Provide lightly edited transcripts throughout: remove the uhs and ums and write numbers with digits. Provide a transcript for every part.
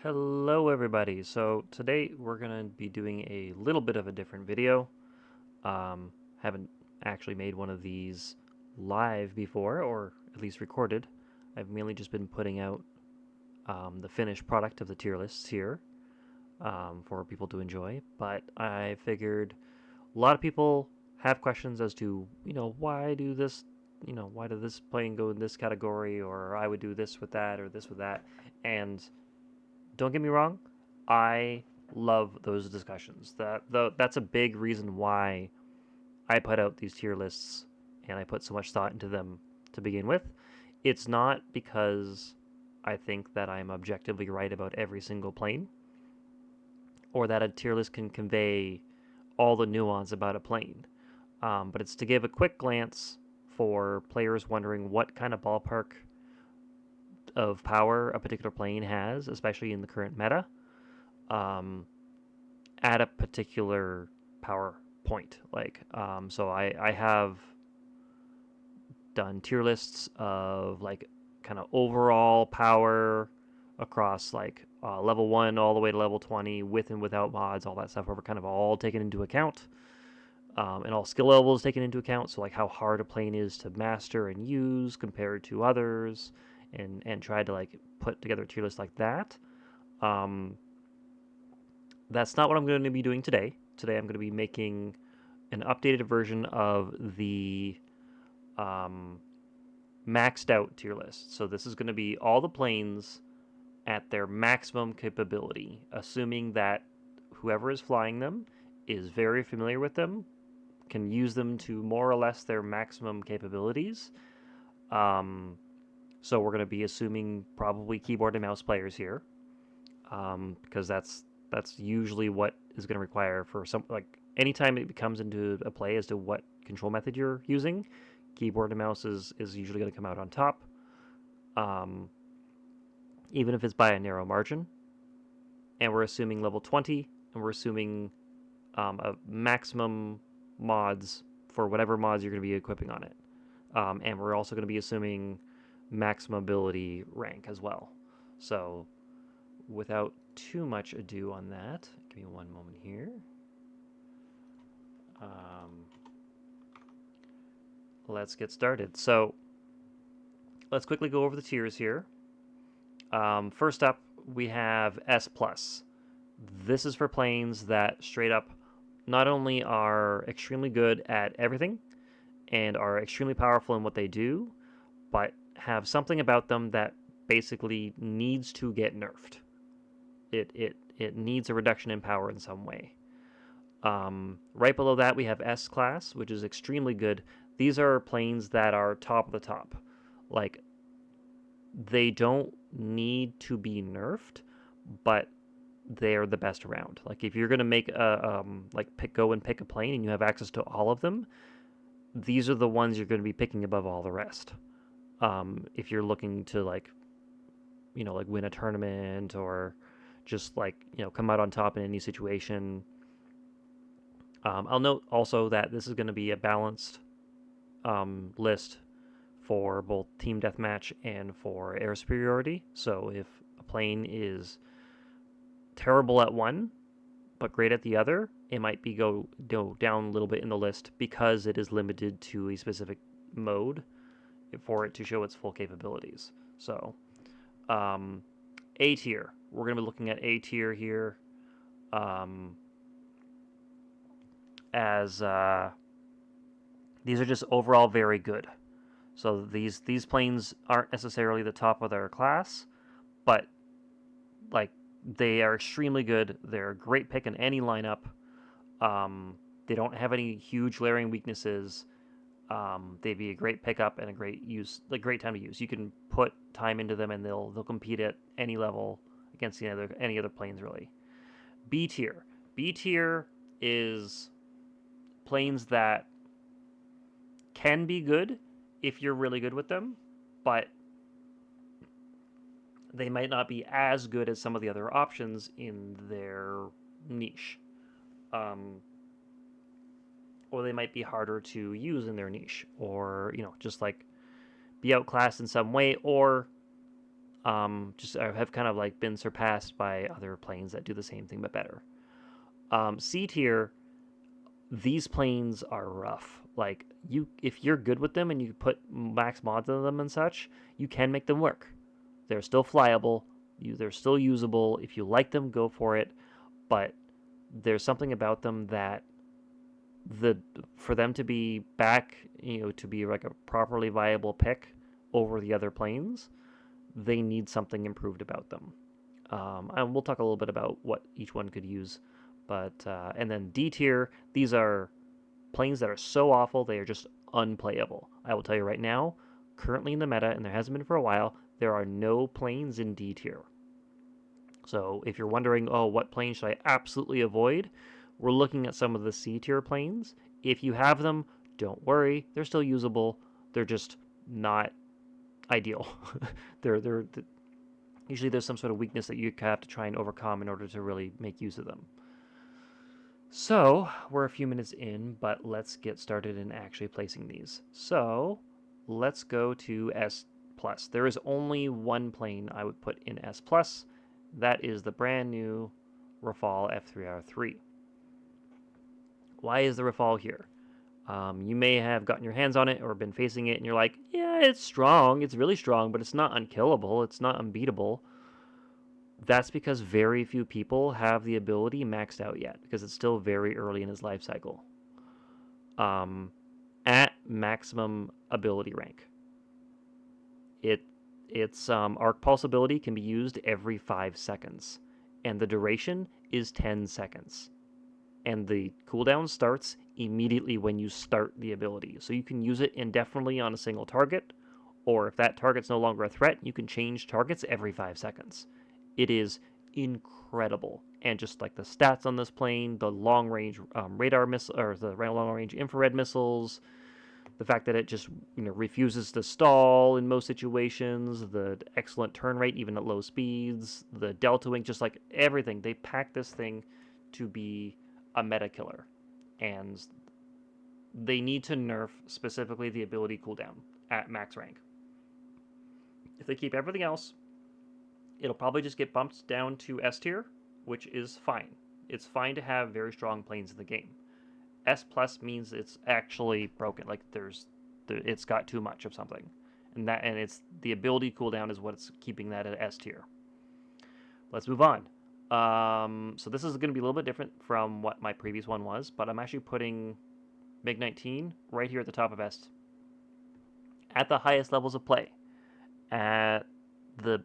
Hello everybody. So today we're going to be doing a little bit of a different video. Haven't actually made one of these live before, or at least recorded. I've mainly just been putting out the finished product of the tier lists here for people to enjoy. But I figured a lot of people have questions as to, why do this, why did this plane go in this category, or I would do this with that, or this with that. And don't get me wrong, I love those discussions. That's a big reason why I put out these tier lists and I put so much thought into them to begin with. It's not because I think that I'm objectively right about every single plane or that a tier list can convey all the nuance about a plane. But it's to give a quick glance for players wondering what kind of ballpark of power a particular plane has, especially in the current meta, um, at a particular power point. So I have done tier lists of like kind of overall power across level 1 all the way to level 20 with and without mods, all that stuff are kind of all taken into account. And all skill levels taken into account. So like how hard a plane is to master and use compared to others, and try to like put together a tier list like that. Um, that's not what I'm going to be doing today. Today I'm going to be making an updated version of the um, maxed out tier list. So this is going to be all the planes at their maximum capability, assuming that whoever is flying them is very familiar with them, can use them to more or less their maximum capabilities. Um, so we're going to be assuming probably keyboard and mouse players here, because that's usually what is going to require for some like anytime it comes into a play as to what control method you're using. Keyboard and mouse is usually going to come out on top, um, even if it's by a narrow margin. And we're assuming level 20, and we're assuming a maximum mods for whatever mods you're going to be equipping on it. And we're also going to be assuming maximum ability rank as well. So without too much ado on that, give me one moment here. Um, let's get started. So let's quickly go over the tiers here. First up, we have S plus. This is for planes that straight up not only are extremely good at everything and are extremely powerful in what they do, but have something about them that basically needs to get nerfed. It needs a reduction in power in some way. Right below that, we have S class, which is extremely good. These are planes that are top of the top. Like, they don't need to be nerfed, but they're the best around. Like, if you're gonna make go and pick a plane and you have access to all of them, these are the ones you're going to be picking above all the rest. If you're looking to like win a tournament or just come out on top in any situation. I'll note also that this is going to be a balanced list for both team deathmatch and for air superiority. So if a plane is terrible at one but great at the other, it might be go down a little bit in the list because it is limited to a specific mode for it to show its full capabilities. So um, A tier, we're going to be looking at A tier here, um, as these are just overall very good. So these planes aren't necessarily the top of their class, but like they are extremely good. They're a great pick in any lineup. They don't have any huge glaring weaknesses. They'd be a great pickup and a great time to use. You can put time into them, and they'll compete at any level against any other planes really. B tier. B tier is planes that can be good if you're really good with them, but they might not be as good as some of the other options in their niche. Um, or they might be harder to use in their niche, or just like be outclassed in some way, or Just have kind of like been surpassed by other planes that do the same thing but better. C tier, these planes are rough. Like if you're good with them and you put max mods on them and such, you can make them work. They're still flyable. They're still usable. If you like them, go for it. But there's something about them that the for them to be back, to be like a properly viable pick over the other planes, they need something improved about them. And we'll talk a little bit about what each one could use. But and then D tier, these are planes that are so awful they are just unplayable. I will tell you right now, currently in the meta, and there hasn't been for a while, there are no planes in D tier. So if you're wondering, oh, what plane should I absolutely avoid? We're looking at some of the C tier planes. If you have them, don't worry, they're still usable. They're just not ideal. they're usually there's some sort of weakness that you have to try and overcome in order to really make use of them. So we're a few minutes in, but let's get started in actually placing these. So let's go to S plus. There is only one plane I would put in S plus. That is the brand new Rafale F3-R. Why is the Rafale here? You may have gotten your hands on it or been facing it and you're like, yeah, it's strong, it's really strong, but it's not unkillable, it's not unbeatable. That's because very few people have the ability maxed out yet, because it's still very early in his life cycle. At maximum ability rank, its arc pulse ability can be used every 5 seconds, and the duration is 10 seconds. And the cooldown starts immediately when you start the ability. So you can use it indefinitely on a single target, or if that target's no longer a threat, you can change targets every 5 seconds. It is incredible. And just like the stats on this plane, the long range radar missile, or the long range infrared missiles, the fact that it just refuses to stall in most situations, the excellent turn rate even at low speeds, the delta wing, just like everything, they pack this thing to be a meta killer. And they need to nerf specifically the ability cooldown at max rank. If they keep everything else, it'll probably just get bumped down to S tier, which is fine. It's fine to have very strong planes in the game. S plus means it's actually broken. Like it's got too much of something, and it's the ability cooldown is what's keeping that at S tier. Let's move on. So this is going to be a little bit different from what my previous one was, but I'm actually putting MiG-19 right here at the top of S, at the highest levels of play. At the,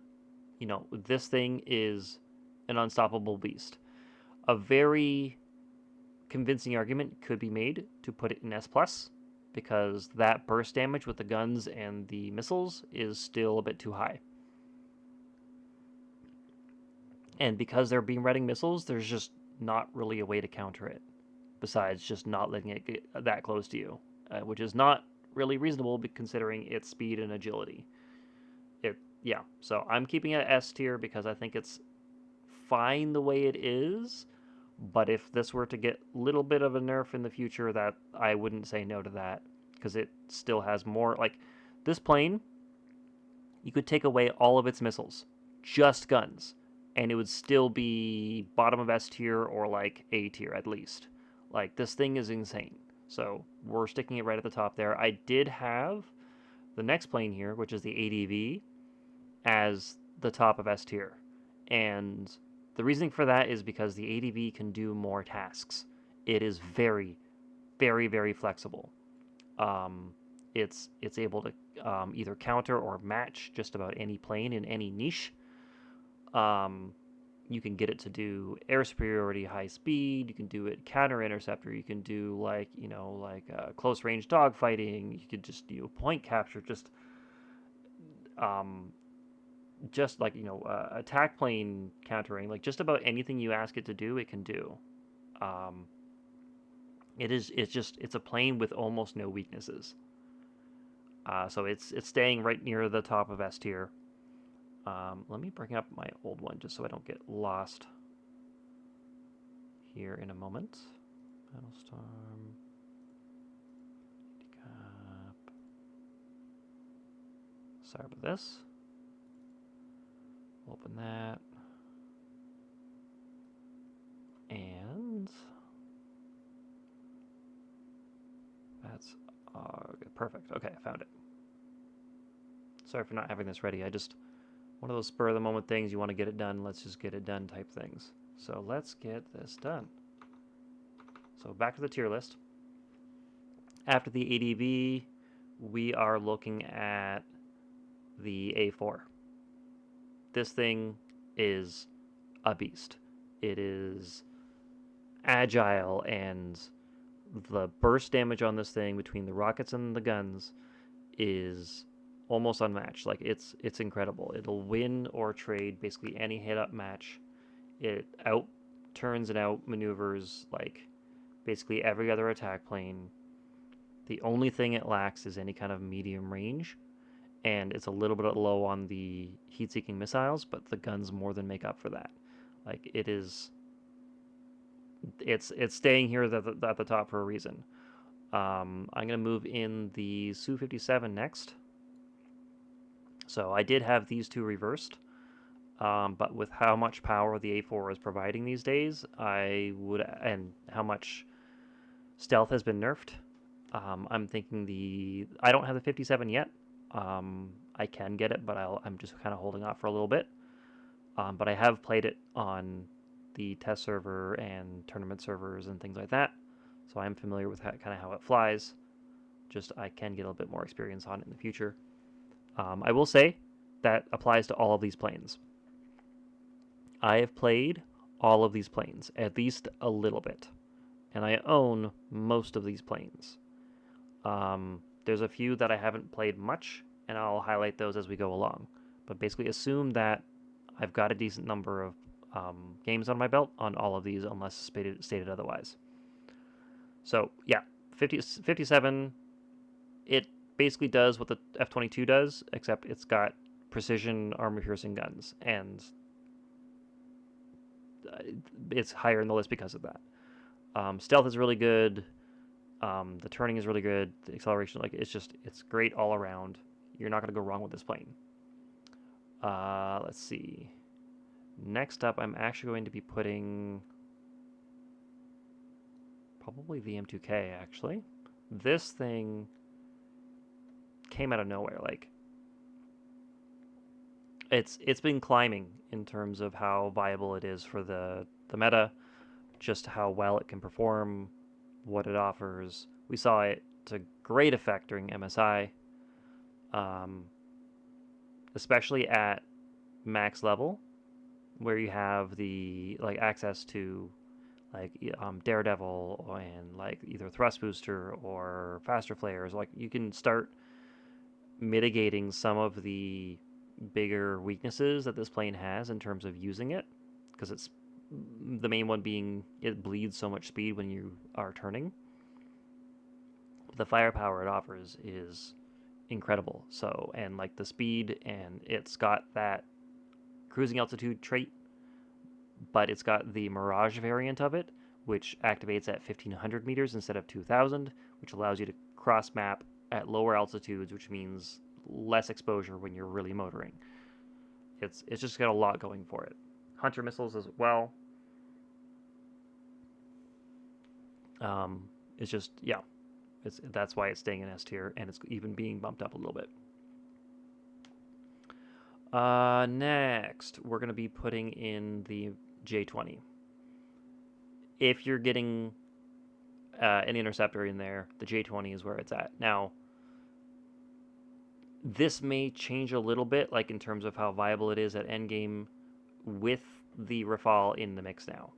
this thing is an unstoppable beast. A very convincing argument could be made to put it in S plus, because that burst damage with the guns and the missiles is still a bit too high. And because they're beam reading missiles, there's just not really a way to counter it, besides just not letting it get that close to you, which is not really reasonable considering its speed and agility. So I'm keeping it S tier because I think it's fine the way it is, but if this were to get a little bit of a nerf in the future, that I wouldn't say no to that, because it still has more. Like this plane, you could take away all of its missiles, just guns, and it would still be bottom of S tier or like A tier at least. Like this thing is insane. So we're sticking it right at the top there. I did have the next plane here, which is the ADV, as the top of S tier. And the reasoning for that is because the ADV can do more tasks. It is very, very, very flexible. It's able to either counter or match just about any plane in any niche. You can get it to do air superiority, high speed. You can do it counter interceptor. You can do like close range dogfighting. You could just do point capture. Just like attack plane countering. Like just about anything you ask it to do, it can do. It's a plane with almost no weaknesses. So it's staying right near the top of S tier. Let me bring up my old one just so I don't get lost here in a moment. Metalstorm. Sorry about this. Open that. And that's perfect. Okay, I found it. Sorry for not having this ready. One of those spur of the moment things, you want to get it done, let's just get it done type things. So let's get this done. So back to the tier list. After the ADV, we are looking at the A4. This thing is a beast. It is agile, and the burst damage on this thing between the rockets and the guns is almost unmatched. Like it's incredible. It'll win or trade basically any hit up match. It out turns and out maneuvers like basically every other attack plane. The only thing it lacks is any kind of medium range, and it's a little bit low on the heat-seeking missiles, but the guns more than make up for that. Like it's staying here at the top for a reason. I'm gonna move in the Su-57 next. So I did have these two reversed, but with how much power the A4 is providing these days, and how much stealth has been nerfed, I'm thinking I don't have the 57 yet. I can get it, but I'm just kind of holding off for a little bit. But I have played it on the test server and tournament servers and things like that, so I'm familiar with kind of how it flies. Just I can get a little bit more experience on it in the future. I will say that applies to all of these planes. I have played all of these planes, at least a little bit, and I own most of these planes. There's a few that I haven't played much, and I'll highlight those as we go along. But basically, assume that I've got a decent number of games on my belt on all of these, unless stated otherwise. So, yeah, 57, it basically does what the F-22 does, except it's got precision armor-piercing guns, and it's higher in the list because of that. Stealth is really good. The turning is really good. The acceleration, it's great all around. You're not going to go wrong with this plane. Let's see. Next up, I'm actually going to be putting probably the M2K, actually. This thing came out of nowhere. Like, it's been climbing in terms of how viable it is for the meta, just how well it can perform, what it offers. We saw it to great effect during MSI, especially at max level, where you have the access to Daredevil and either thrust booster or faster flares. Like you can start mitigating some of the bigger weaknesses that this plane has in terms of using it, because it's the main one being it bleeds so much speed when you are turning. The firepower it offers is incredible. So, and the speed, and it's got that cruising altitude trait, but it's got the Mirage variant of it, which activates at 1,500 meters instead of 2,000, which allows you to cross map at lower altitudes, which means less exposure when you're really motoring. It's just got a lot going for it. Hunter missiles as well. It's just, yeah, that's why it's staying in S tier, and it's even being bumped up a little bit. Next, we're going to be putting in the J20. If you're getting an interceptor in there, the J20 is where it's at. Now, this may change a little bit, in terms of how viable it is at endgame with the Rafale in the mix now.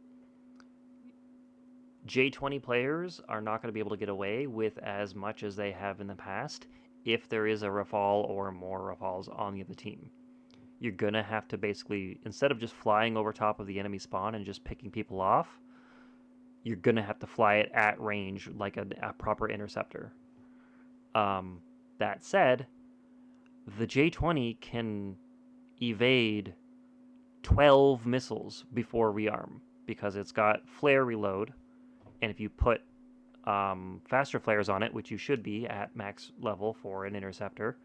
J20 players are not going to be able to get away with as much as they have in the past if there is a Rafale or more Rafales on the other team. You're going to have to basically, instead of just flying over top of the enemy spawn and just picking people off, you're going to have to fly it at range like a proper interceptor. That said, the J20 can evade 12 missiles before rearm because it's got flare reload, and if you put faster flares on it, which you should be at max level for an interceptor,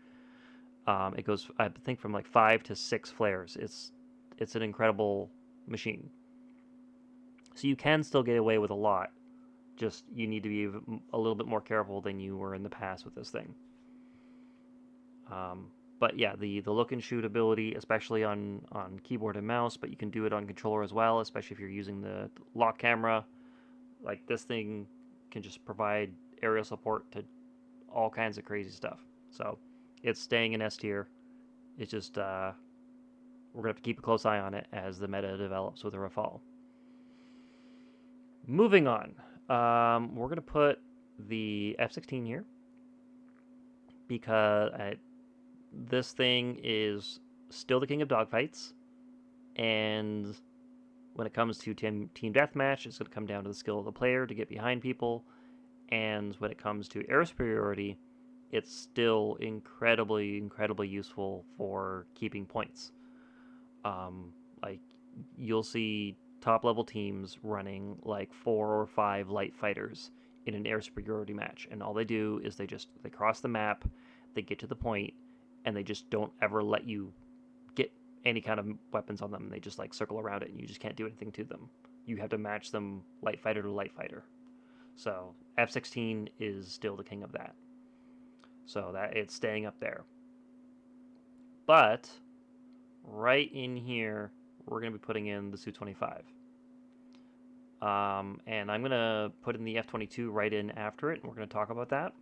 it goes, I think, from 5 to 6 flares. It's it's an incredible machine. So you can still get away with a lot. Just you need to be a little bit more careful than you were in the past with this thing. But yeah, the look and shoot ability, especially on keyboard and mouse, but you can do it on controller as well, especially if you're using the lock camera. Like this thing can just provide aerial support to all kinds of crazy stuff. So it's staying in S tier. It's just we're gonna have to keep a close eye on it as the meta develops with the Rafale. Moving on, we're gonna put the F-16 here because this thing is still the king of dogfights, and when it comes to team deathmatch, it's going to come down to the skill of the player to get behind people, and when it comes to air superiority, it's still incredibly useful for keeping points. Like you'll see top level teams running like 4 or 5 light fighters in an air superiority match, and all they do is they cross the map, they get to the point, and they just don't ever let you get any kind of weapons on them. They just like circle around it, and you just can't do anything to them. You have to match them light fighter to light fighter. So F-16 is still the king of that. So that it's staying up there. But right in here, we're going to be putting in the Su-25. And I'm going to put in the F-22 right in after it, and we're going to talk about that.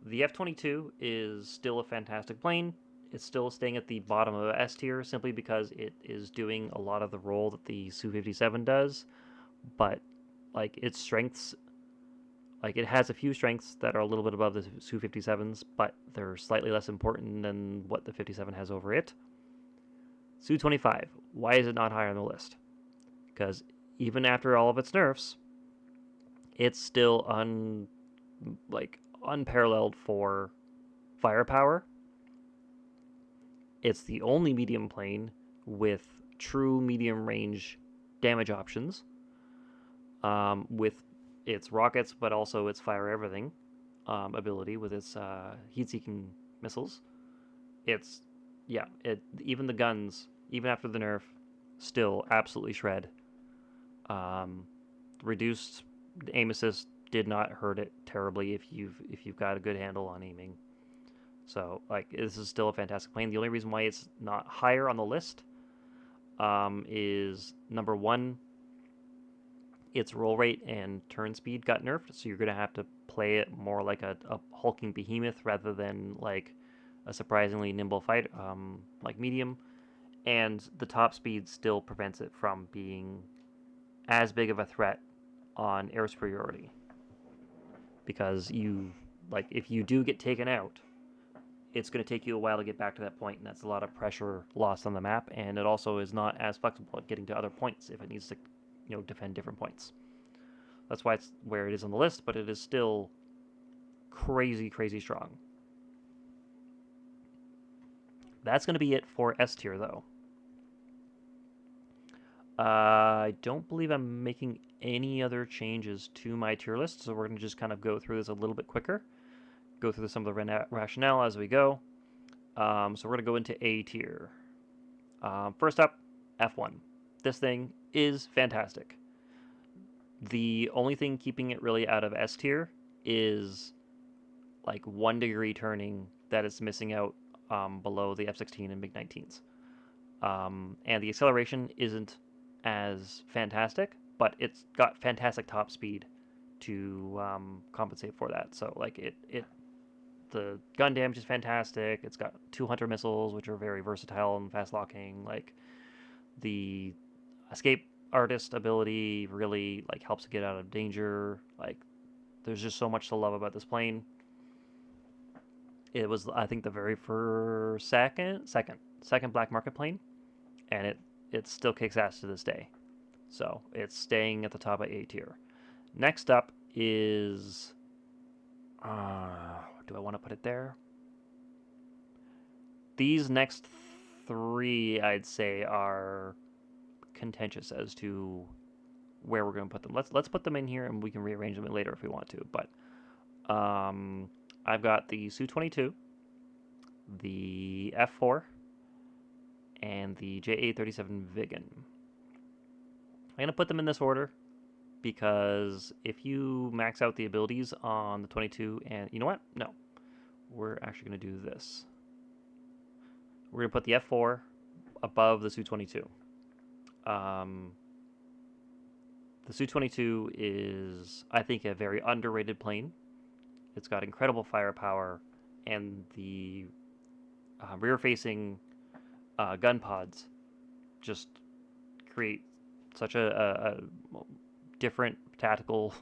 The F-22 is still a fantastic plane. It's still staying at the bottom of S tier simply because it is doing a lot of the role that the Su-57 does, but like its strengths, like it has a few strengths that are a little bit above the Su-57s, but they're slightly less important than what the 57 has over it. Su-25, why is it not higher on the list? Because even after all of its nerfs, it's still unparalleled for firepower. It's the only medium plane with true medium range damage options, with its rockets, but also its fire everything ability with its heat-seeking missiles. It's even the guns, even after the nerf, still absolutely shred. Reduced aim assist did not hurt it terribly if you've got a good handle on aiming. So like this is still a fantastic plane. The only reason why it's not higher on the list is number one, its roll rate and turn speed got nerfed, so you're gonna have to play it more like a hulking behemoth rather than like a surprisingly nimble fight, like medium. And the top speed still prevents it from being as big of a threat on air superiority, because if you do get taken out, it's going to take you a while to get back to that point, and that's a lot of pressure lost on the map, and it also is not as flexible at getting to other points if it needs to defend different points. That's why it's where it is on the list, but it is still crazy strong. That's going to be it for S tier, though. I don't believe I'm making any other changes to my tier list, so we're going to just kind of go through this a little bit quicker. Go through some of the rationale as we go. So we're going to go into A tier. First up, F1. This thing is fantastic. The only thing keeping it really out of S tier is like 1 degree turning that it's missing out below the F-16 and MiG-19s. And the acceleration isn't as fantastic, but it's got fantastic top speed to compensate for that. So like the gun damage is fantastic. It's got 2 Hunter missiles, which are very versatile and fast locking. Like the escape artist ability really like helps it get out of danger. Like there's just so much to love about this plane. It was, I think, the very first second black market plane, and it still kicks ass to this day. So it's staying at the top of A tier. Next up is do I want to put it there? These next 3, I'd say, are contentious as to where we're going to put them. Let's put them in here, and we can rearrange them later if we want to. But I've got the Su-22, the F4, and the JA-37 Viggen. I'm going to put them in this order because if you max out the abilities on the 22, and you know what? No. We're actually going to do this. We're going to put the F4 above the Su-22. The Su-22 is, I think, a very underrated plane. It's got incredible firepower, and the rear-facing gun pods just create such a different tactical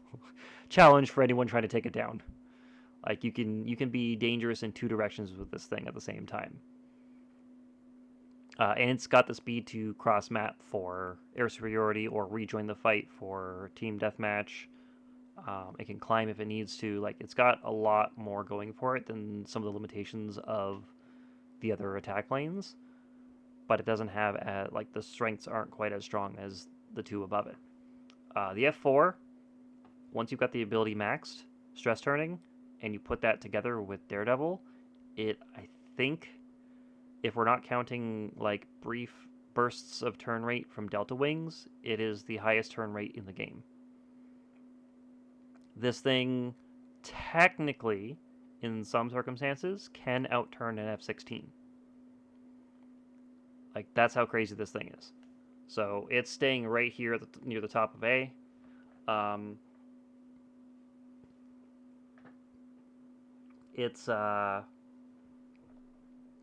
challenge for anyone trying to take it down. Like you can be dangerous in two directions with this thing at the same time. And it's got the speed to cross map for air superiority or rejoin the fight for team deathmatch. It can climb if it needs to. Like it's got a lot more going for it than some of the limitations of the other attack planes. But it doesn't have like the strengths aren't quite as strong as the two above it. The F4, once you've got the ability maxed, stress turning, and you put that together with Daredevil, I think, if we're not counting like brief bursts of turn rate from Delta Wings, it is the highest turn rate in the game. This thing, technically, in some circumstances, can outturn an F-16. Like, that's how crazy this thing is. So, it's staying right here near the top of A. Its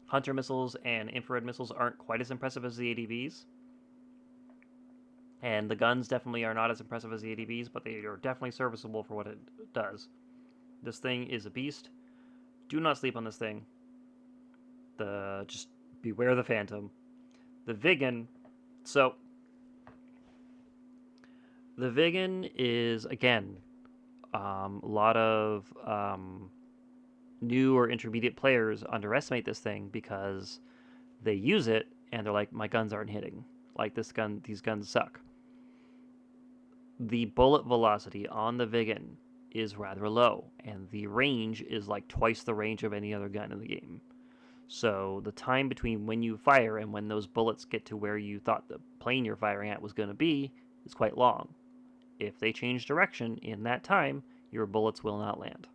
Hunter missiles and infrared missiles aren't quite as impressive as the ADVs. And the guns definitely are not as impressive as the ADVs, but they are definitely serviceable for what it does. This thing is a beast. Do not sleep on this thing. Just beware the Phantom. The Viggen. So, the Viggen is, again, a lot of new or intermediate players underestimate this thing because they use it and they're like, my guns aren't hitting. Like these guns suck. The bullet velocity on the Viggen is rather low, and the range is like twice the range of any other gun in the game. So the time between when you fire and when those bullets get to where you thought the plane you're firing at was going to be is quite long. If they change direction in that time, your bullets will not land.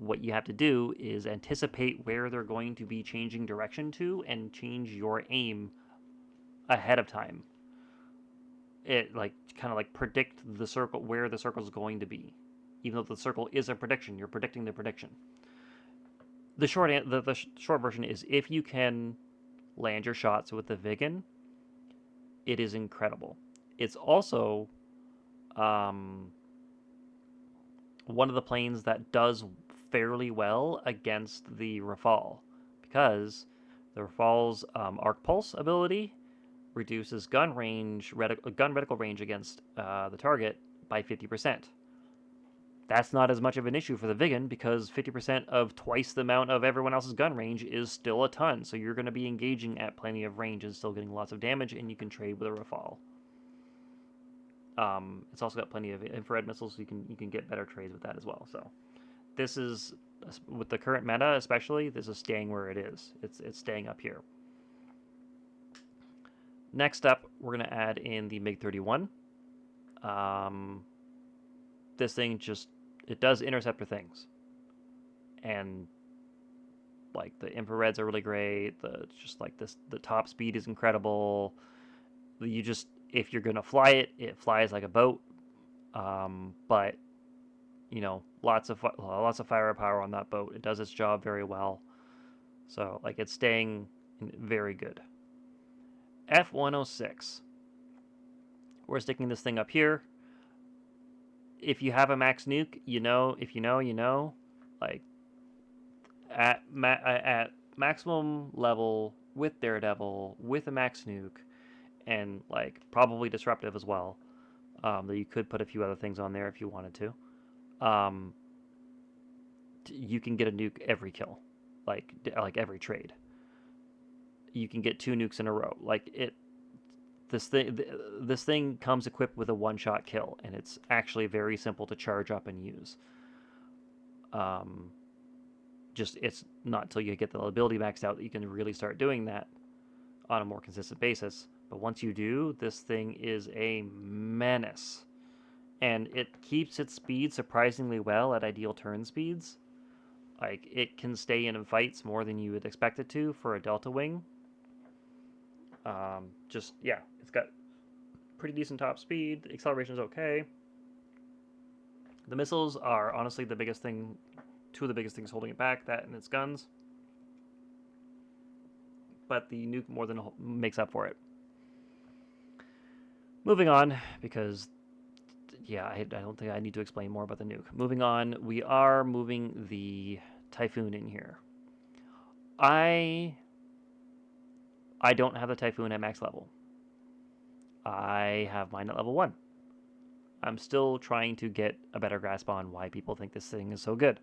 What you have to do is anticipate where they're going to be changing direction to and change your aim ahead of time. It like kind of like predict the circle where the circle is going to be. Even though the circle is a prediction, you're predicting the prediction. The short version is if you can land your shots with the Viggen, it is incredible. It's also one of the planes that does fairly well against the Rafale, because the Rafale's arc pulse ability reduces gun reticle range against the target by 50%. That's not as much of an issue for the Viggen because 50% of twice the amount of everyone else's gun range is still a ton. So you're going to be engaging at plenty of range and still getting lots of damage, and you can trade with a Rafale. It's also got plenty of infrared missiles, so you can get better trades with that as well. So this is, with the current meta especially, this is staying where it is. It's staying up here. Next up, we're going to add in the MiG-31. This thing it does interceptor things. And like the infrareds are really great. The top speed is incredible. If you're going to fly it, it flies like a boat. But lots of firepower on that boat. It does its job very well. So like it's staying very good. F-106. We're sticking this thing up here. If you have a max nuke, if you know, like at maximum level with Daredevil, with a max nuke, and like probably disruptive as well, that you could put a few other things on there if you wanted to. You can get a nuke every kill, like every trade. You can get 2 nukes in a row. This thing comes equipped with a one-shot kill, and it's actually very simple to charge up and use. It's not until you get the ability maxed out that you can really start doing that. on a more consistent basis. But once you do, this thing is a menace. And it keeps its speed surprisingly well at ideal turn speeds. Like, it can stay in fights more than you would expect it to for a Delta Wing. Yeah, it's got pretty decent top speed. The acceleration is okay. The missiles are honestly the biggest thing, two of the biggest things holding it back, that and its guns. But the nuke more than makes up for it. Moving on, because yeah, I don't think I need to explain more about the nuke. Moving on, we are moving the Typhoon in here. I don't have the Typhoon at max level. I have mine at level 1. I'm still trying to get a better grasp on why people think this thing is so good.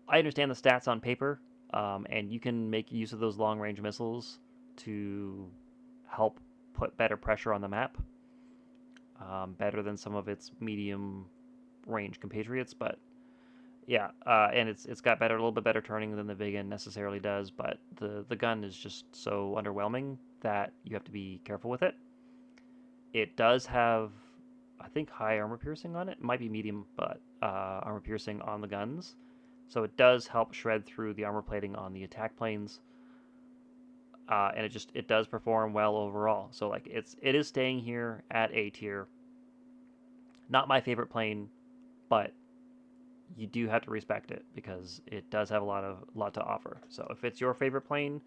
I understand the stats on paper, and you can make use of those long-range missiles to help put better pressure on the map, better than some of its medium-range compatriots. But yeah, and it's got a little bit better turning than the Vegan necessarily does. But the gun is just so underwhelming that you have to be careful with it. It does have, I think, high armor piercing on it. It might be medium, but armor piercing on the guns. So it does help shred through the armor plating on the attack planes. And it does perform well overall. So like it is staying here at A tier. Not my favorite plane, but you do have to respect it because it does have a lot to offer. So if it's your favorite plane,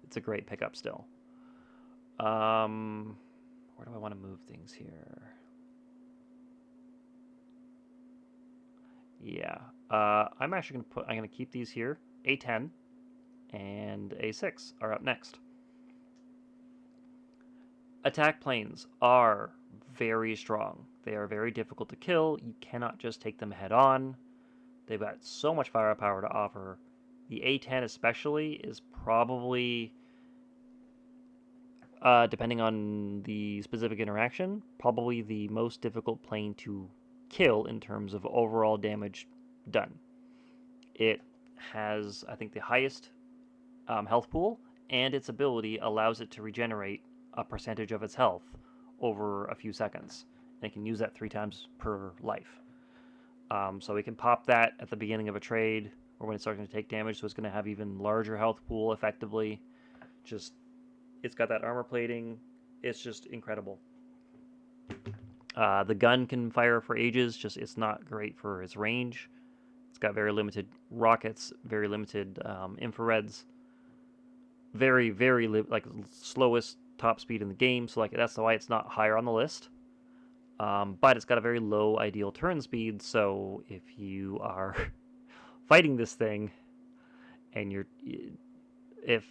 it's a great pickup still. Where do I want to move things here? Yeah. I'm actually I'm gonna keep these here. A10 and A6 are up next. Attack planes are very strong. They are very difficult to kill. You cannot just take them head on. They've got so much firepower to offer. The A10 especially is probably, depending on the specific interaction, probably the most difficult plane to kill in terms of overall damage done. It has, I think, the highest health pool, and its ability allows it to regenerate a percentage of its health over a few seconds. And it can use that 3 times per life. So we can pop that at the beginning of a trade or when it's starting to take damage, so it's going to have even larger health pool effectively. Just, it's got that armor plating. It's just incredible. The gun can fire for ages, just it's not great for its range. It's got very limited rockets, very limited infrareds, very like slowest top speed in the game. So like that's why it's not higher on the list. But it's got a very low ideal turn speed. So if you are fighting this thing, and if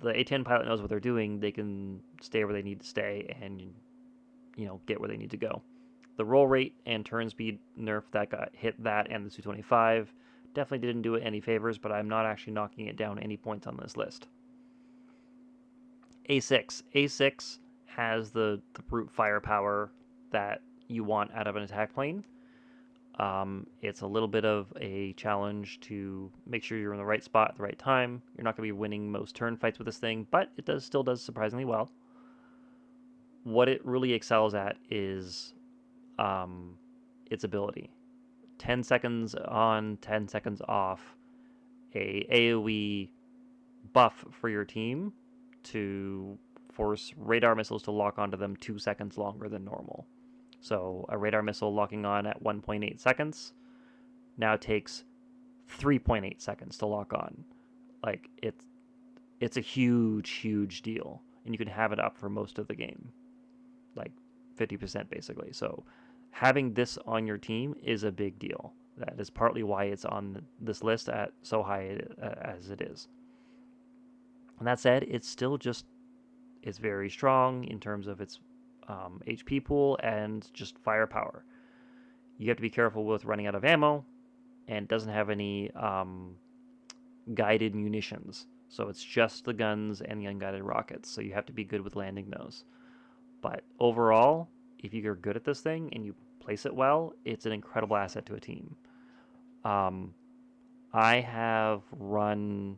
the A10 pilot knows what they're doing, they can stay where they need to stay and get where they need to go. The roll rate and turn speed nerf that got hit that and the Su-25 definitely didn't do it any favors, but I'm not actually knocking it down any points on this list. A6 has the brute firepower that you want out of an attack plane. It's a little bit of a challenge to make sure you're in the right spot at the right time. You're not going to be winning most turn fights with this thing, but it still does surprisingly well. What it really excels at is its ability. 10 seconds on, 10 seconds off, a AoE buff for your team to force radar missiles to lock onto them 2 seconds longer than normal. So a radar missile locking on at 1.8 seconds now takes 3.8 seconds to lock on. Like it's a huge deal, and you can have it up for most of the game, like 50% basically. So having this on your team is a big deal. That is partly why it's on this list at so high as it is. And that said, it's still just is very strong in terms of its HP pool and just firepower. You have to be careful with running out of ammo, and it doesn't have any guided munitions. So it's just the guns and the unguided rockets. So you have to be good with landing those. But overall, if you're good at this thing and you place it well, it's an incredible asset to a team. I have run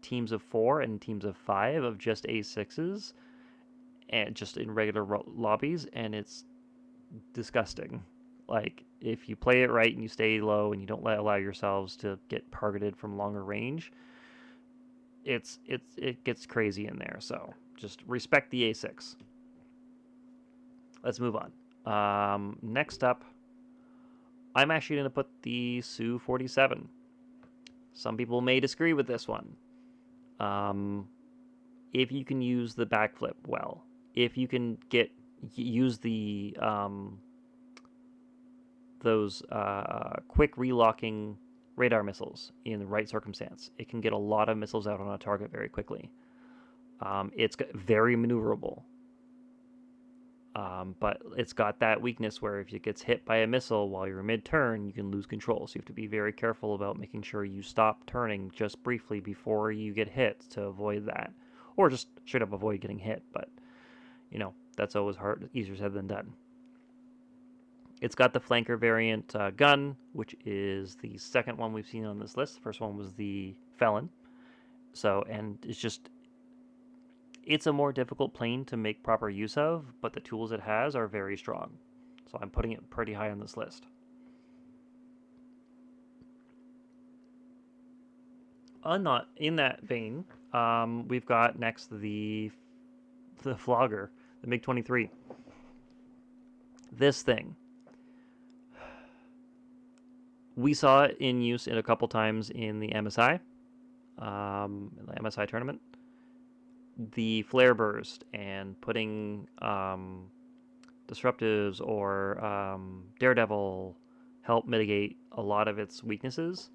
teams of 4 and teams of 5 of just A6s, and just in regular lobbies, and it's disgusting. Like, if you play it right and you stay low and you don't allow yourselves to get targeted from longer range, it gets crazy in there. So just respect the A6. Let's move on. Next up, I'm actually going to put the Su-47. Some people may disagree with this one. If you can use the backflip well, if you can use the those quick relocking radar missiles in the right circumstance, it can get a lot of missiles out on a target very quickly. It's very maneuverable. But it's got that weakness where if it gets hit by a missile while you're mid-turn, you can lose control. So you have to be very careful about making sure you stop turning just briefly before you get hit to avoid that. Or just straight up avoid getting hit. But, that's always easier said than done. It's got the flanker variant gun, which is the second one we've seen on this list. The first one was the Felon. So, and it's a more difficult plane to make proper use of, but the tools it has are very strong. So I'm putting it pretty high on this list. In that vein, we've got next the Flogger, the MiG-23. This thing, we saw it in use a couple times in the MSI, tournament. The flare burst and putting disruptives or Daredevil help mitigate a lot of its weaknesses.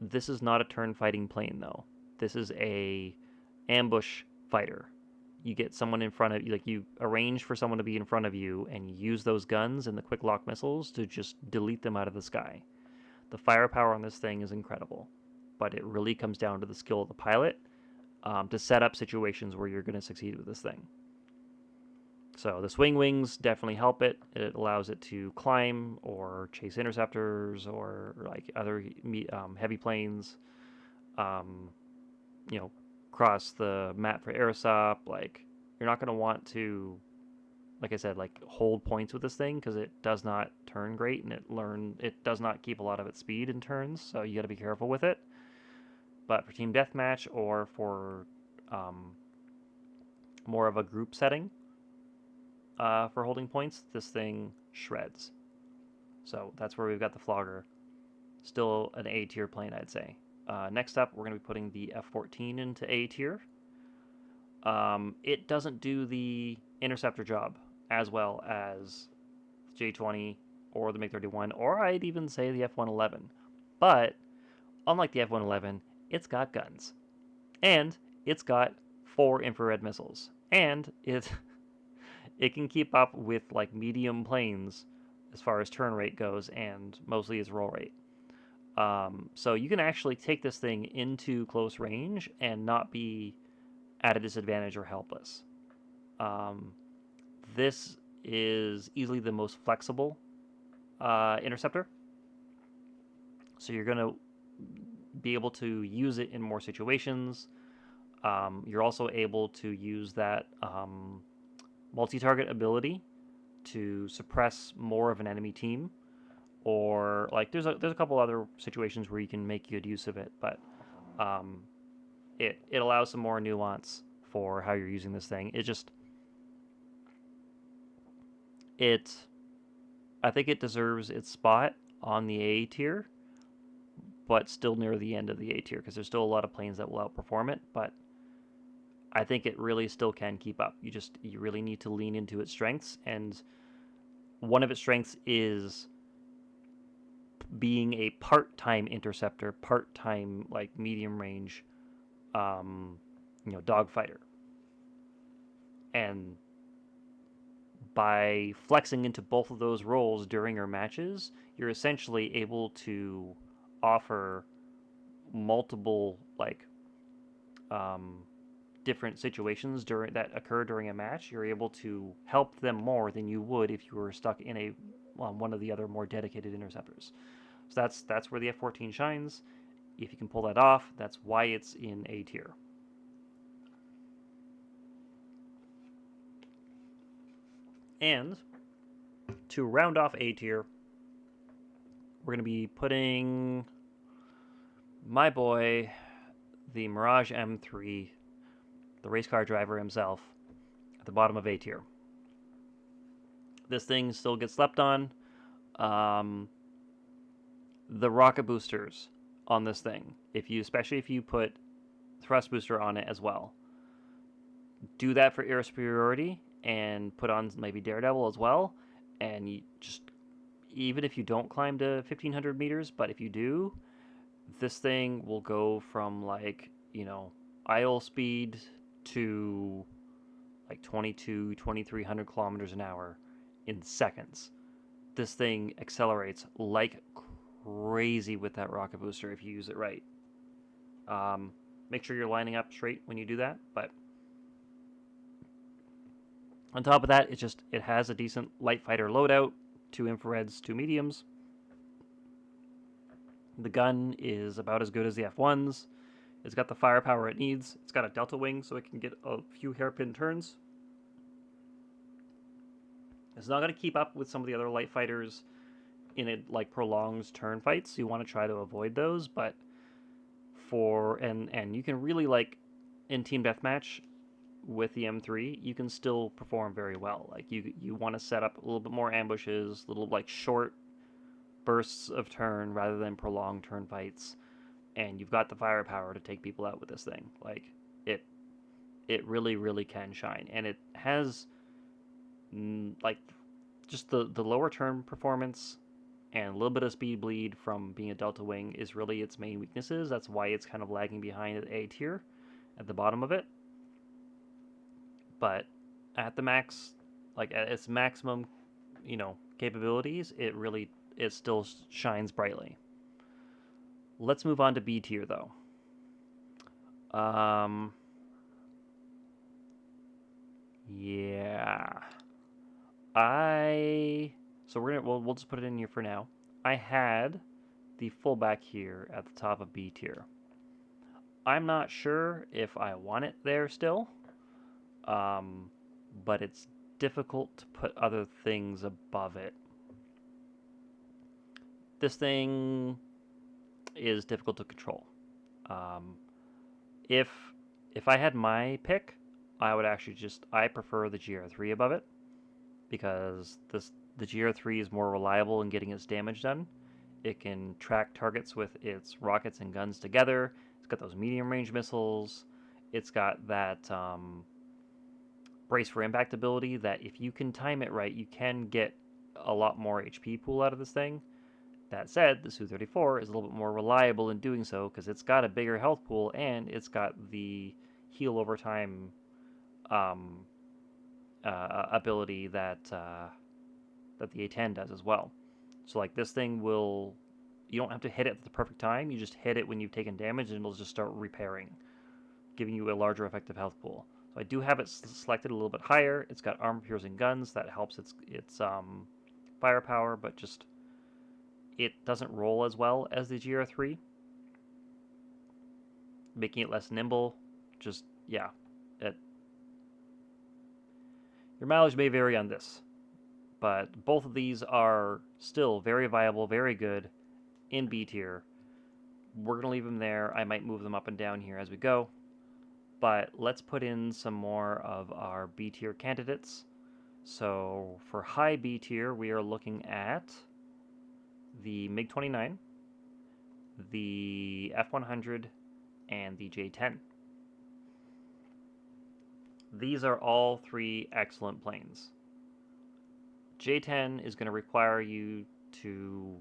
This is not a turn fighting plane though. This is a ambush fighter. You get someone in front of you, like you arrange for someone to be in front of you, and you use those guns and the quick lock missiles to just delete them out of the sky. The firepower on this thing is incredible, but it really comes down to the skill of the pilot to set up situations where you're going to succeed with this thing. So the swing wings definitely help it. It allows it to climb or chase interceptors or like other heavy planes. Cross the map for air sup. Like, you're not going to want to, like I said, like hold points with this thing because it does not turn great, and it does not keep a lot of its speed in turns. So you got to be careful with it. But for team deathmatch or for more of a group setting for holding points, this thing shreds. So that's where we've got the Flogger. Still an A tier plane, I'd say. Next up, we're going to be putting the F-14 into A tier. It doesn't do the interceptor job as well as J-20 or the MiG-31, or I'd even say the F-111. But unlike the F-111, it's got guns. And it's got 4 infrared missiles. And it can keep up with like medium planes as far as turn rate goes, and mostly its roll rate. So you can actually take this thing into close range and not be at a disadvantage or helpless. This is easily the most flexible interceptor. So you're going to be able to use it in more situations. You're also able to use that multi-target ability to suppress more of an enemy team, or like there's a couple other situations where you can make good use of it, but it allows some more nuance for how you're using this thing. I think it deserves its spot on the A tier, but still near the end of the A tier because there's still a lot of planes that will outperform it, but I think it really still can keep up. You really need to lean into its strengths, and one of its strengths is being a part-time interceptor, part-time like medium range, dogfighter. And by flexing into both of those roles during your matches, you're essentially able to offer multiple different situations that occur during a match. You're able to help them more than you would if you were stuck in one of the other more dedicated interceptors. So that's where the F-14 shines. If you can pull that off, that's why it's in A tier. And to round off A tier, we're going to be putting my boy, the Mirage M3, the race car driver himself, at the bottom of A tier. This thing still gets slept on. The rocket boosters on this thing, especially if you put thrust booster on it as well, do that for Air Superiority and put on maybe Daredevil as well. And you just, even if you don't climb to 1500 meters, but if you do, this thing will go from like, idle speed to like 2300 kilometers an hour in seconds. This thing accelerates like crazy with that rocket booster if you use it right. Make sure you're lining up straight when you do that, but on top of that, it has a decent light fighter loadout, 2 infrareds, 2 mediums. The gun is about as good as the F1's. It's got the firepower it needs. It's got a delta wing, so it can get a few hairpin turns. It's not going to keep up with some of the other light fighters in it, like prolonged turn fights. You want to try to avoid those, but and you can really, like, in team deathmatch with the M3, you can still perform very well. Like, you want to set up a little bit more ambushes, little like short bursts of turn rather than prolonged turn fights, and you've got the firepower to take people out with this thing. Like, it really, really can shine, and it has like just the lower turn performance and a little bit of speed bleed from being a delta wing is really its main weaknesses. That's why it's kind of lagging behind at A tier at the bottom of it. But at the max, like at its maximum, capabilities, it still shines brightly. Let's move on to B tier though. Yeah. So we'll just put it in here for now. I had the fullback here at the top of B tier. I'm not sure if I want it there still, but it's difficult to put other things above it. This thing is difficult to control. If I had my pick, I would actually I prefer the GR3 above it, because the GR3 is more reliable in getting its damage done. It can track targets with its rockets and guns together. It's got those medium range missiles. It's got that brace for impact ability that if you can time it right, you can get a lot more HP pool out of this thing. That said, the Su-34 is a little bit more reliable in doing so because it's got a bigger health pool and it's got the heal over time ability that the A10 does as well. So like this thing you don't have to hit it at the perfect time. You just hit it when you've taken damage and it'll just start repairing, giving you a larger effective health pool. So I do have it selected a little bit higher. It's got armor-piercing guns that helps its firepower, but just it doesn't roll as well as the GR3, making it less nimble. Just, yeah. Your mileage may vary on this, but both of these are still very viable, very good in B tier. We're going to leave them there. I might move them up and down here as we go. But let's put in some more of our B tier candidates. So for high B tier, we are looking at the MiG-29, the F-100, and the J-10. These are all 3 excellent planes. J-10 is going to require you to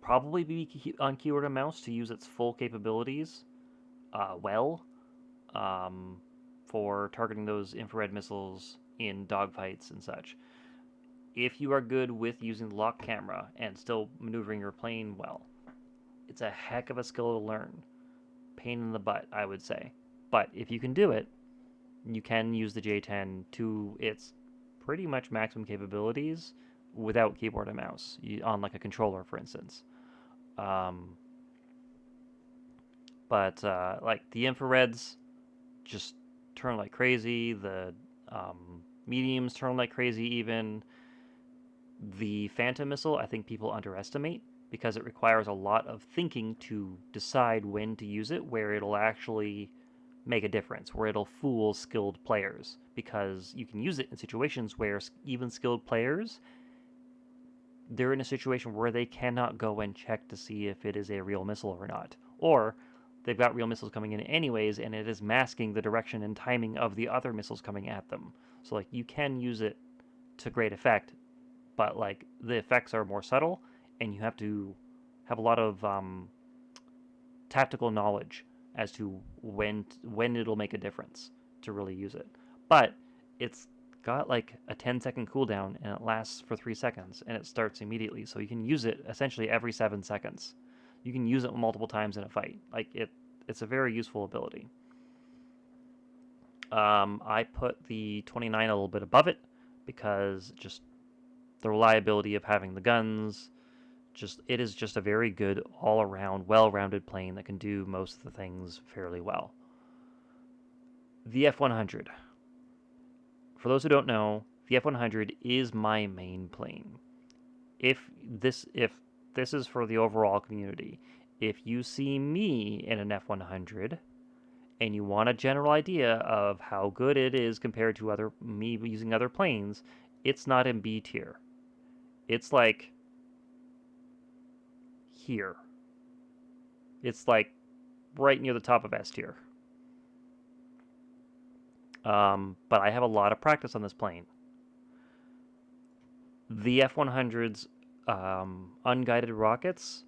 probably be on keyboard and mouse to use its full capabilities for targeting those infrared missiles in dogfights and such. If you are good with using the lock camera and still maneuvering your plane well, it's a heck of a skill to learn. Pain in the butt, I would say. But if you can do it, you can use the J10 to its pretty much maximum capabilities without keyboard and mouse, on like a controller, for instance. But like the infrareds just turn like crazy. The mediums turn like crazy. Even the Phantom missile, I think people underestimate because it requires a lot of thinking to decide when to use it, where it'll actually make a difference, where it'll fool skilled players. Because you can use it in situations where even skilled players, they're in a situation where they cannot go and check to see if it is a real missile or not. Or they've got real missiles coming in anyways, and it is masking the direction and timing of the other missiles coming at them. So like you can use it to great effect, but like the effects are more subtle, and you have to have a lot of tactical knowledge as to when it'll make a difference to really use it. But it's got like a 10-second cooldown, and it lasts for 3 seconds, and it starts immediately, so you can use it essentially every 7 seconds. You can use it multiple times in a fight. Like it's a very useful ability. I put the 29 a little bit above it because just the reliability of having the guns. Just it is just a very good all-around, well-rounded plane that can do most of the things fairly well. The F-100. For those who don't know, the F-100 is my main plane. If this is for the overall community, if you see me in an F-100 and you want a general idea of how good it is compared to me using other planes, it's not in B tier. It's like here. It's like right near the top of S tier. But I have a lot of practice on this plane. The F-100's unguided rockets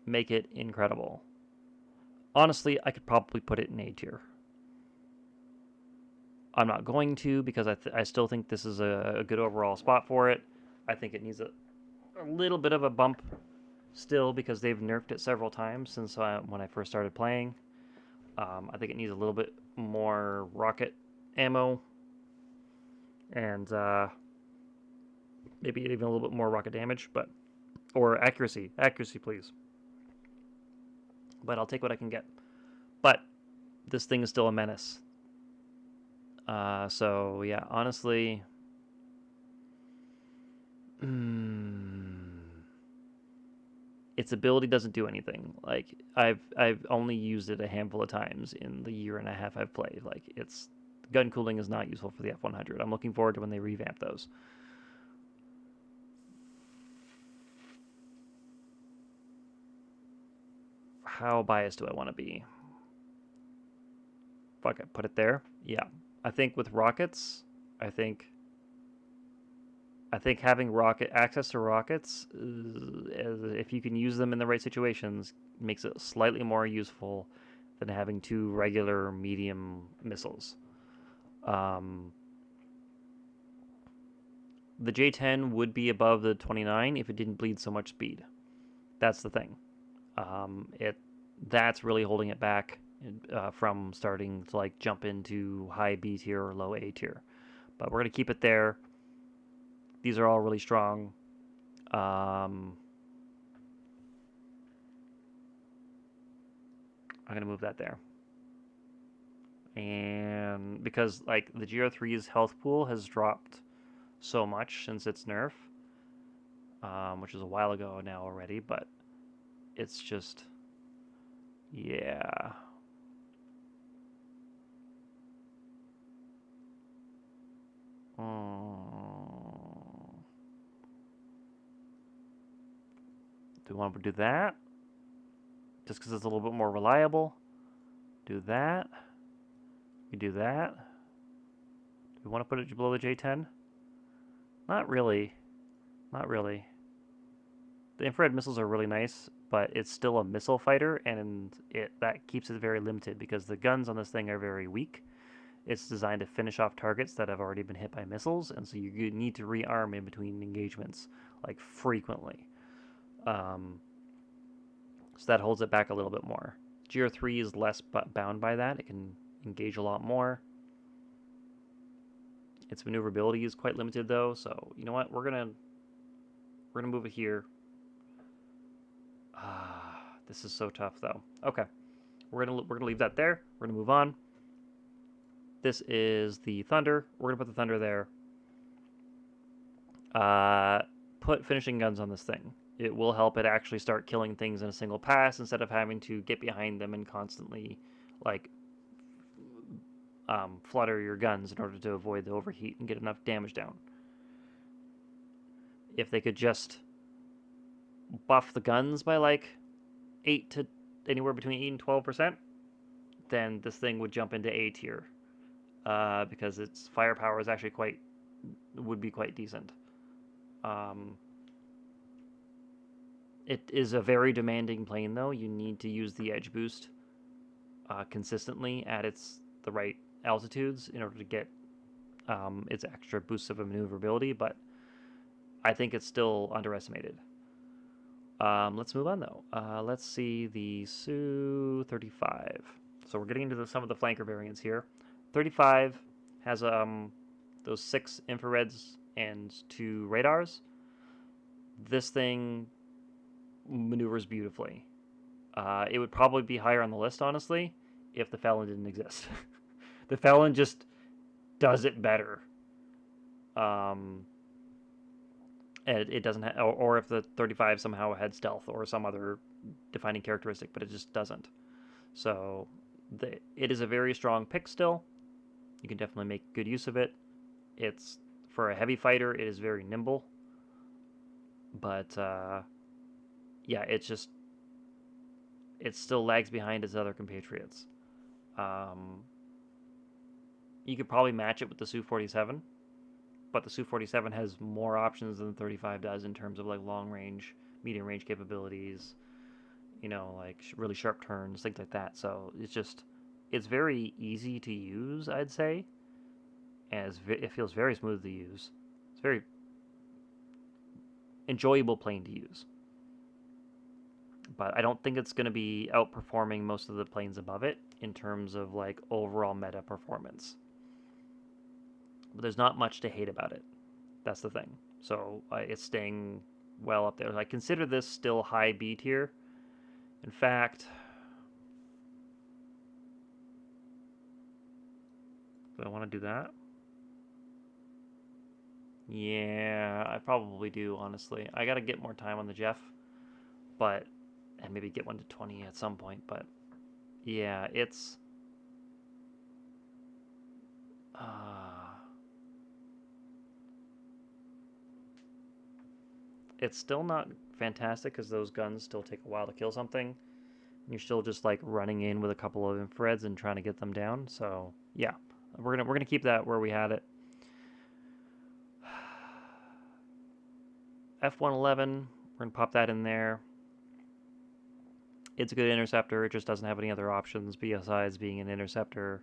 make it incredible. Honestly, I could probably put it in A tier. I'm not going to because I still think this is a good overall spot for it. I think it needs a little bit of a bump still because they've nerfed it several times since when I first started playing. I think it needs a little bit more rocket ammo and maybe even a little bit more rocket damage, or accuracy. Accuracy, please. But I'll take what I can get. But this thing is still a menace. So yeah, honestly, its ability doesn't do anything. Like I've only used it a handful of times in the year and a half I've played. Like it's gun cooling is not useful for the F-100. I'm looking forward to when they revamp those. How biased do I want to be? Fuck it, put it there. Yeah, I think with rockets, I think having rocket access to rockets, if you can use them in the right situations, makes it slightly more useful than having two regular medium missiles. The J10 would be above the 29 if it didn't bleed so much speed. That's the thing. That's really holding it back from starting to like jump into high B tier or low A tier. But we're gonna keep it there. These are all really strong. I'm gonna move that there. And because like the GR3's health pool has dropped so much since its nerf, which is a while ago now already, but it's just, yeah. Do we want to do that? Just because it's a little bit more reliable? Do that. We do that. Do we want to put it below the J10? Not really. Not really. The infrared missiles are really nice, but it's still a missile fighter, and that keeps it very limited because the guns on this thing are very weak. It's designed to finish off targets that have already been hit by missiles, and so you need to rearm in between engagements, like frequently. So that holds it back a little bit more. GR3 is less bound by that. It can engage a lot more. Its maneuverability is quite limited though, so you know what? We're gonna move it here. This is so tough though. Okay. We're gonna leave that there. We're gonna move on. This is the Thunder. We're gonna put the Thunder there. Put finishing guns on this thing. It will help it actually start killing things in a single pass instead of having to get behind them and constantly like flutter your guns in order to avoid the overheat and get enough damage down. If they could just buff the guns by like 8 to anywhere between 8 and 12%, then this thing would jump into A tier because its firepower is actually would be quite decent. It is a very demanding plane though. You need to use the edge boost consistently at the right altitudes in order to get its extra boosts of maneuverability, but I think it's still underestimated. Let's move on though. Let's see the Su-35. So we're getting into some of the flanker variants here. 35 has those 6 infrareds and 2 radars. This thing maneuvers beautifully. It would probably be higher on the list, honestly, if the Felon didn't exist. The Felon just does it better. And it doesn't or if the 35 somehow had stealth or some other defining characteristic, but it just doesn't. So it is a very strong pick still. You can definitely make good use of it. It's for a heavy fighter, it is very nimble. But yeah, it still lags behind its other compatriots. You could probably match it with the Su-47, but the Su-47 has more options than the 35 does in terms of like long range, medium range capabilities, like really sharp turns, things like that. So it's very easy to use, I'd say, and it feels very smooth to use. It's very enjoyable plane to use. But I don't think it's going to be outperforming most of the planes above it in terms of like overall meta performance. But there's not much to hate about it. That's the thing. So it's staying well up there. I consider this still high B tier. In fact, do I want to do that? Yeah, I probably do, honestly. I got to get more time on the Jeff, and maybe get one to 20 at some point, but yeah, it's it's still not fantastic because those guns still take a while to kill something. You're still just like running in with a couple of infrareds and trying to get them down. So yeah, we're gonna keep that where we had it. F-111, we're gonna pop that in there. It's a good interceptor. It just doesn't have any other options besides being an interceptor.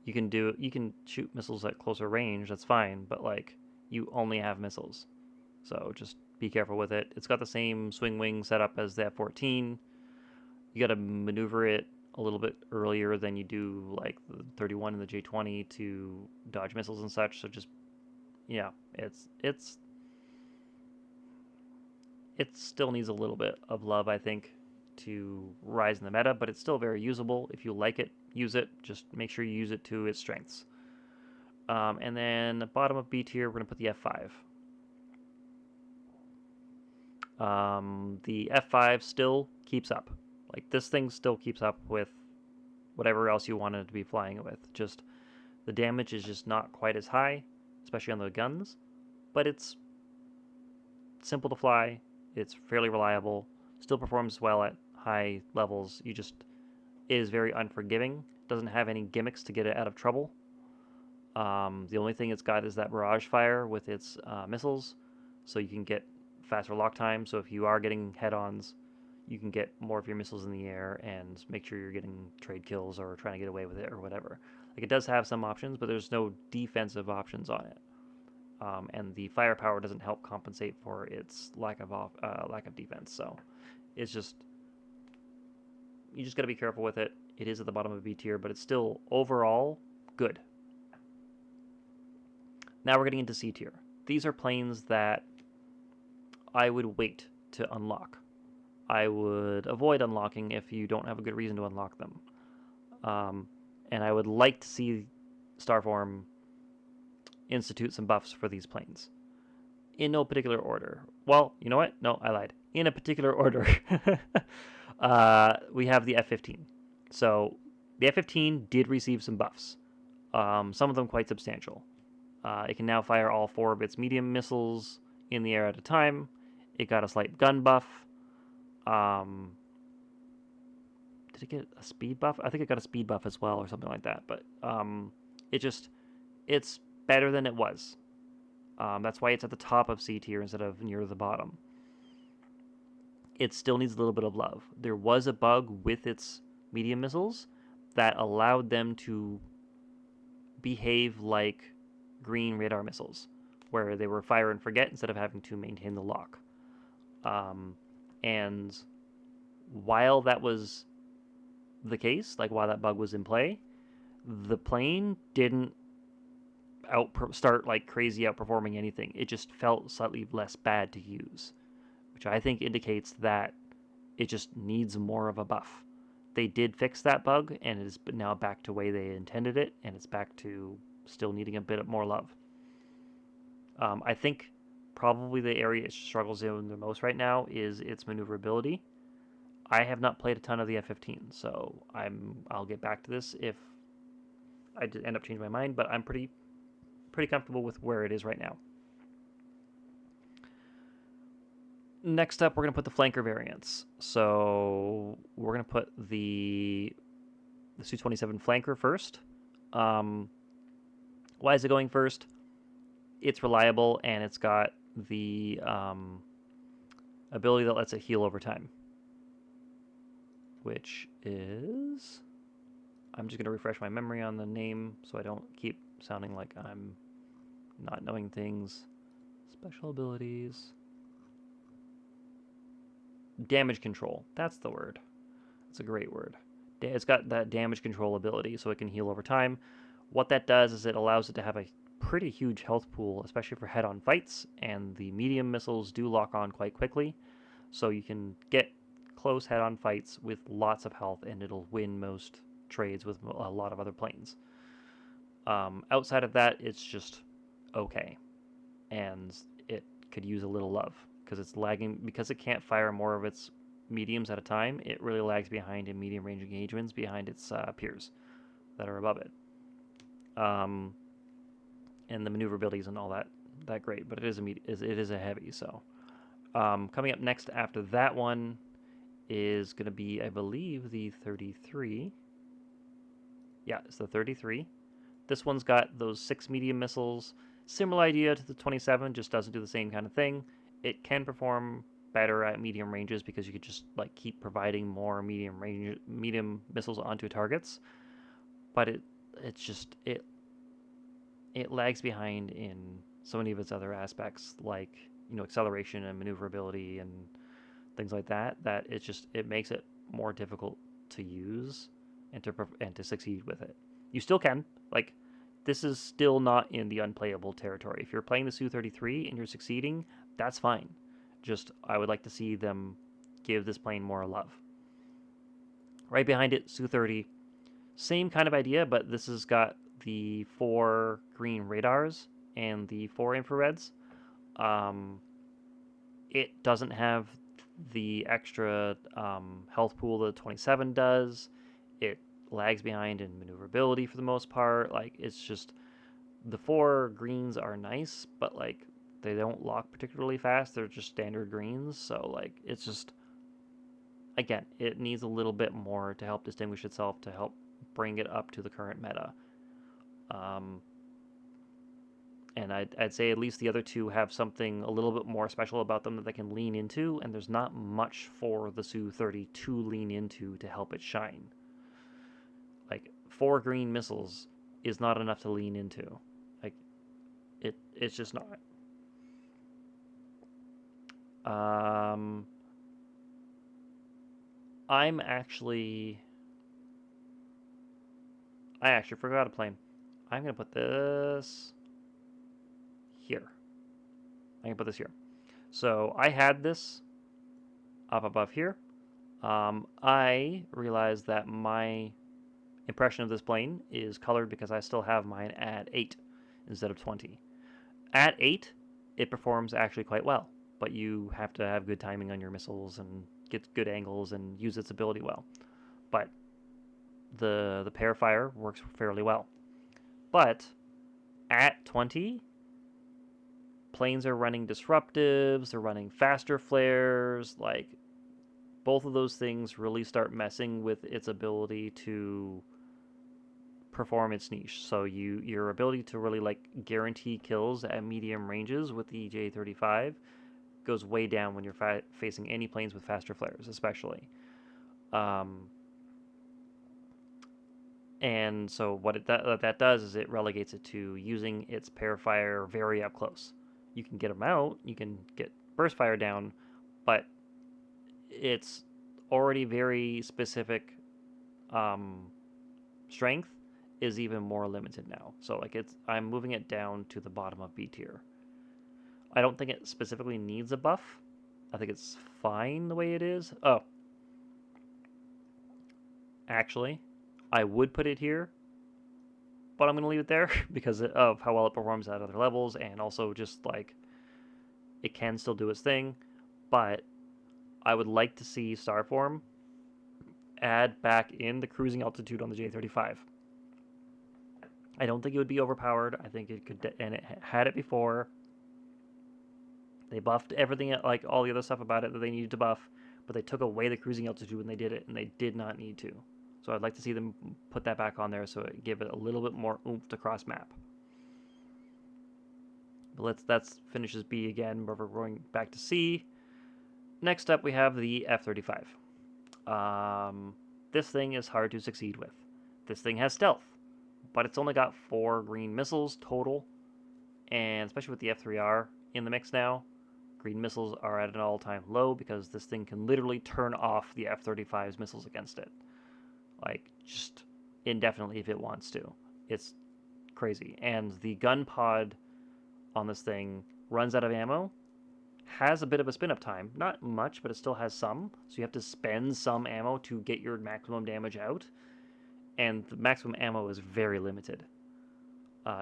You can shoot missiles at closer range. That's fine, but like you only have missiles, so just be careful with it. It's got the same swing wing setup as the F-14. You got to maneuver it a little bit earlier than you do like the 31 and the J-20 to dodge missiles and such. So just yeah, it still needs a little bit of love, I think, to rise in the meta, but it's still very usable. If you like it, use it. Just make sure you use it to its strengths. And then the bottom of B tier, we're going to put the F5. The F5 still keeps up. Like, this thing still keeps up with whatever else you wanted to be flying it with. Just the damage is just not quite as high, especially on the guns, but it's simple to fly. It's fairly reliable. Still performs well at high levels. It is very unforgiving. Doesn't have any gimmicks to get it out of trouble. The only thing it's got is that barrage fire with its missiles, so you can get faster lock time. So if you are getting head-ons, you can get more of your missiles in the air and make sure you're getting trade kills or trying to get away with it or whatever. Like, it does have some options, but there's no defensive options on it. And the firepower doesn't help compensate for its lack of defense. So it's you just got to be careful with it. It is at the bottom of B tier, but it's still overall good. Now we're getting into C tier. These are planes that I would wait to unlock. I would avoid unlocking if you don't have a good reason to unlock them. And I would like to see Starform institute some buffs for these planes. In no particular order. Well, you know what? No, I lied. In a particular order. We have the F-15. So the F-15 did receive some buffs. Some of them quite substantial. It can now fire all 4 of its medium missiles in the air at a time. It got a slight gun buff. Did it get a speed buff? I think it got a speed buff as well or something like that. But it's better than it was. That's why it's at the top of C tier instead of near the bottom. It still needs a little bit of love. There was a bug with its medium missiles that allowed them to behave like green radar missiles, where they were fire and forget instead of having to maintain the lock. And while that was the case, like while that bug was in play, the plane didn't start like crazy outperforming anything. It just felt slightly less bad to use, which I think indicates that it just needs more of a buff. They did fix that bug, and it is now back to the way they intended it, and it's back to still needing a bit more love. I think probably the area it struggles in the most right now is its maneuverability. I have not played a ton of the F-15, so I'll get back to this if I end up changing my mind, but I'm pretty comfortable with where it is right now. Next up, we're going to put the flanker variants. So we're going to put the Su-27 flanker first. Why is it going first? It's reliable, and it's got the ability that lets it heal over time, which is... I'm just going to refresh my memory on the name so I don't keep sounding like I'm not knowing things. Special abilities. Damage control. That's the word. It's a great word. It's got that damage control ability, so it can heal over time. What that does is it allows it to have a pretty huge health pool, especially for head-on fights, and the medium missiles do lock on quite quickly, so you can get close head-on fights with lots of health, and it'll win most trades with a lot of other planes. Outside of that, it's just okay, and it could use a little love because it's lagging, because it can't fire more of its mediums at a time. It really lags behind in medium range engagements behind its peers that are above it. And the maneuverability isn't all that great, but it is a heavy. So coming up next after that one is going to be, I believe, the 33. Yeah, it's the 33. This one's got those 6 medium missiles. Similar idea to the 27, just doesn't do the same kind of thing. It can perform better at medium ranges because you could just like keep providing more medium missiles onto targets. But it lags behind in so many of its other aspects, like acceleration and maneuverability and things like that. That it makes it more difficult to use and to succeed with it. You still can, like, this is still not in the unplayable territory. If you're playing the Su-33 and you're succeeding, that's fine. Just I would like to see them give this plane more love. Right behind it, Su-30, same kind of idea, but this has got the 4 green radars and the 4 infrareds. It doesn't have the extra health pool that the 27 does. It lags behind in maneuverability for the most part. Like, it's just, the 4 greens are nice, but like they don't lock particularly fast. They're just standard greens. So like, it's just, again, it needs a little bit more to help distinguish itself, to help bring it up to the current meta. And I'd say at least the other 2 have something a little bit more special about them that they can lean into, and there's not much for the Su-30 to lean into to help it shine. Like, 4 green missiles is not enough to lean into. Like, it's just not. I actually forgot a plane. I'm going to put this here. I'm going to put this here. So I had this up above here, I realized that my impression of this plane is colored because I still have mine at 8 instead of 20. At 8, it performs actually quite well, but you have to have good timing on your missiles and get good angles and use its ability well. But the pair fire works fairly well. But at 20, planes are running disruptives, they're running faster flares, like both of those things really start messing with its ability to perform its niche. So your ability to really like guarantee kills at medium ranges with the J35 goes way down when you're facing any planes with faster flares, especially. Um, and so what that does is it relegates it to using its pair fire very up close. You can get them out, you can get burst fire down, but it's already very specific um, strength is even more limited now. So like I'm moving it down to the bottom of B tier. I don't think it specifically needs a buff. I think it's fine the way it is. Oh, actually, I would put it here, but I'm going to leave it there because of how well it performs at other levels, and also just like it can still do its thing. But I would like to see Starform add back in the cruising altitude on the J35. I don't think it would be overpowered. I think it could, and it had it before. They buffed everything, like all the other stuff about it that they needed to buff, but they took away the cruising altitude when they did it, and they did not need to. So I'd like to see them put that back on there so it give it a little bit more oomph to cross map. But that's finishes B again, but we're going back to C. Next up, we have the F-35. This thing is hard to succeed with. This thing has stealth, but it's only got 4 green missiles total, and especially with the F3-R in the mix now, green missiles are at an all-time low because this thing can literally turn off the F-35's missiles against it. Like, just indefinitely if it wants to. It's crazy. And the gun pod on this thing runs out of ammo, has a bit of a spin-up time. Not much, but it still has some. So you have to spend some ammo to get your maximum damage out. And the maximum ammo is very limited.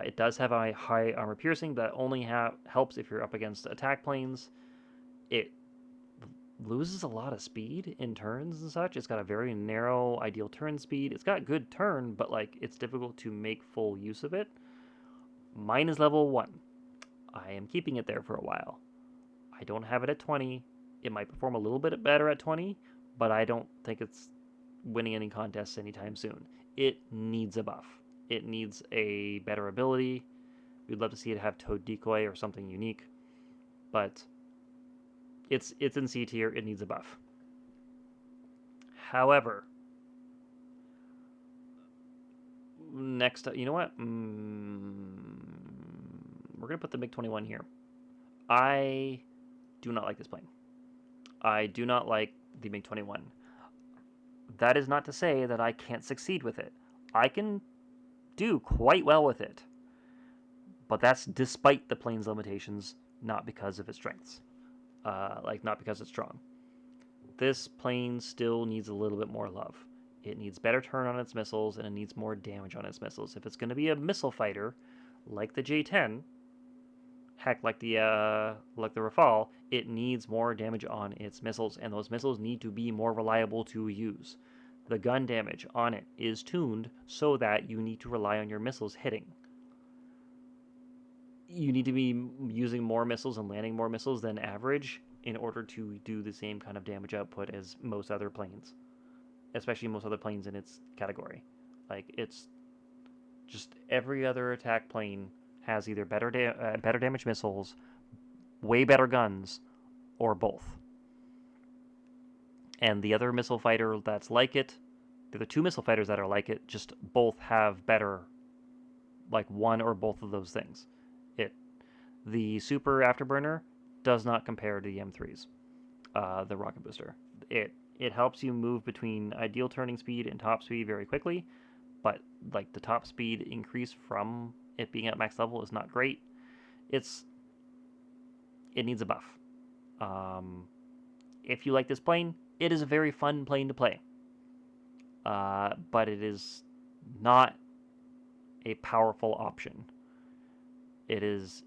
It does have a high armor piercing that only helps if you're up against attack planes. It loses a lot of speed in turns and such. It's got a very narrow ideal turn speed. It's got good turn, but like it's difficult to make full use of it. Mine is level 1. I am keeping it there for a while. I don't have it at 20. It might perform a little bit better at 20, but I don't think it's winning any contests anytime soon. It needs a buff. It needs a better ability. We'd love to see it have Toad Decoy or something unique, but it's in C tier. It needs a buff. However, next, you know what? We're gonna put the MiG-21 here. I do not like this plane. I do not like the MiG-21. That is not to say that I can't succeed with it. I can do quite well with it, but that's despite the plane's limitations, not because of its strengths. Not because it's strong. This plane still needs a little bit more love. It needs better turn on its missiles, and it needs more damage on its missiles. If it's going to be a missile fighter, like the J-10, heck, like the Rafale, it needs more damage on its missiles, and those missiles need to be more reliable to use. The gun damage on it is tuned so that you need to rely on your missiles hitting. You need to be using more missiles and landing more missiles than average in order to do the same kind of damage output as most other planes, especially most other planes in its category. Like, it's just every other attack plane has either better damage missiles, way better guns, or both. And the other missile fighter that's like it, the other 2 missile fighters that are like it, just both have better, like one or both of those things. The Super Afterburner does not compare to the M3s, the rocket booster. It helps you move between ideal turning speed and top speed very quickly, but like the top speed increase from it being at max level is not great. It needs a buff. if you like this plane, it is a very fun plane to play. But it is not a powerful option. It is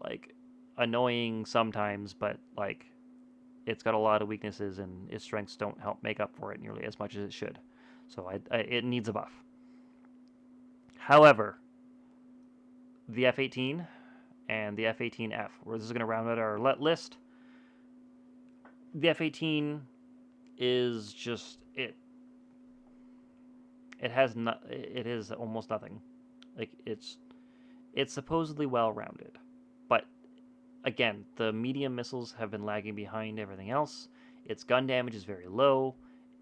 like annoying sometimes, but like it's got a lot of weaknesses and its strengths don't help make up for it nearly as much as it should. So it needs a buff. However, the F-18 and the F-18F, where this is going to round out our list. The F-18 is just it. It is almost nothing. Like it's supposedly well rounded, but again, the medium missiles have been lagging behind everything else. Its gun damage is very low.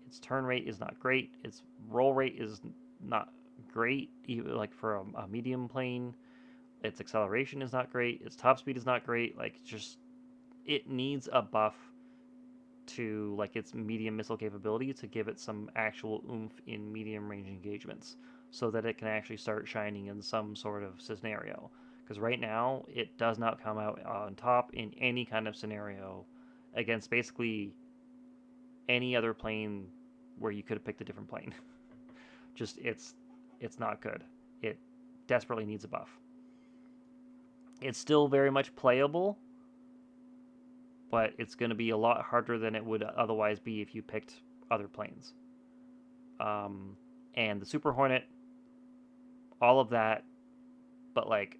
Its turn rate is not great. Its roll rate is not great, even like for a medium plane. Its acceleration is not great. Its top speed is not great. Like just it needs a buff to like its medium missile capability to give it some actual oomph in medium range engagements so that it can actually start shining in some sort of scenario. Because right now, it does not come out on top in any kind of scenario against basically any other plane where you could have picked a different plane. Just it's not good. It desperately needs a buff. It's still very much playable, but it's going to be a lot harder than it would otherwise be if you picked other planes. And the Super Hornet, all of that, but like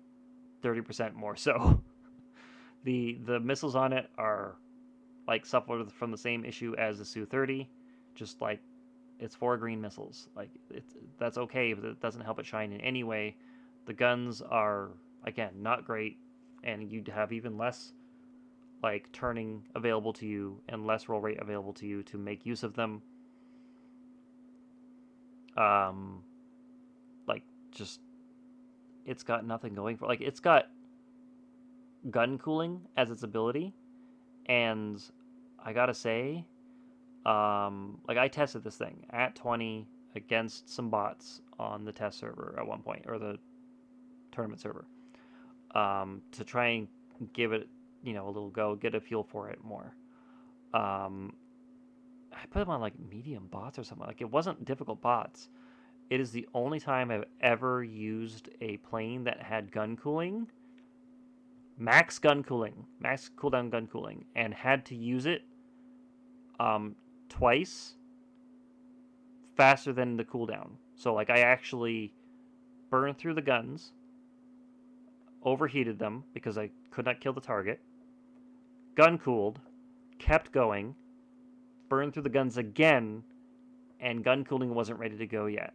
30% more so. The missiles on it are like suffer from the same issue as the Su-30, just like it's 4 green missiles. Like that's okay, but it doesn't help it shine in any way. The guns are again not great, and you'd have even less like turning available to you and less roll rate available to you to make use of them. Like just it's got nothing going for like it's got gun cooling as its ability, and I gotta say, like I tested this thing at 20 against some bots on the test server at one point, or the tournament server, to try and give it, a little go, get a feel for it more. I put them on like medium bots or something. Like it wasn't difficult bots. It is the only time I've ever used a plane that had gun cooling, max cooldown gun cooling, and had to use it twice faster than the cooldown. So like I actually burned through the guns, overheated them because I could not kill the target, gun cooled, kept going, burned through the guns again, and gun cooling wasn't ready to go yet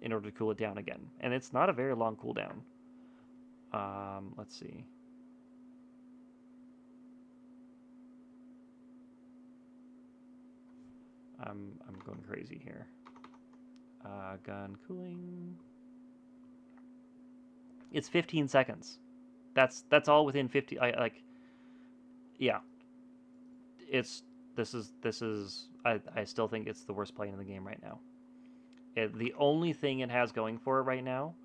in order to cool it down again. And it's not a very long cooldown. Let's see. I'm going crazy here. Gun cooling. It's 15 seconds. That's all within 50. Yeah. This is. I still think it's the worst plane in the game right now. The only thing it has going for it right now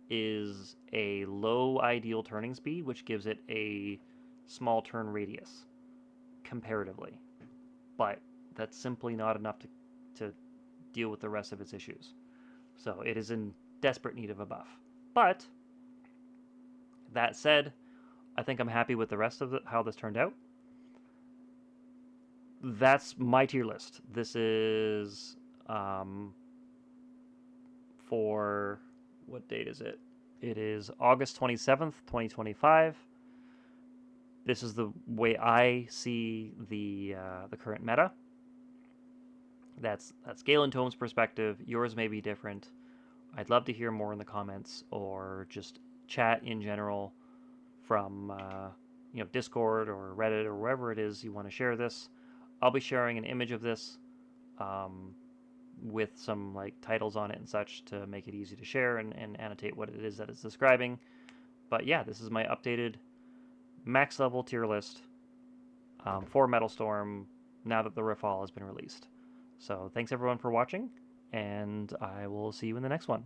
is a low ideal turning speed, which gives it a small turn radius comparatively. But that's simply not enough to deal with the rest of its issues. So it is in desperate need of a buff. But that said, I think I'm happy with the rest of how this turned out. That's my tier list. This is for what date is it? It is August 27th, 2025. This is the way I see the current meta. That's Galen Tome's perspective. Yours may be different. I'd love to hear more in the comments or just chat in general from Discord or Reddit or wherever it is you want to share this. I'll be sharing an image of this with some like titles on it and such to make it easy to share and annotate what it is that it's describing. But yeah, this is my updated max level tier list for Metalstorm now that the Rafale has been released. So thanks everyone for watching, and I will see you in the next one.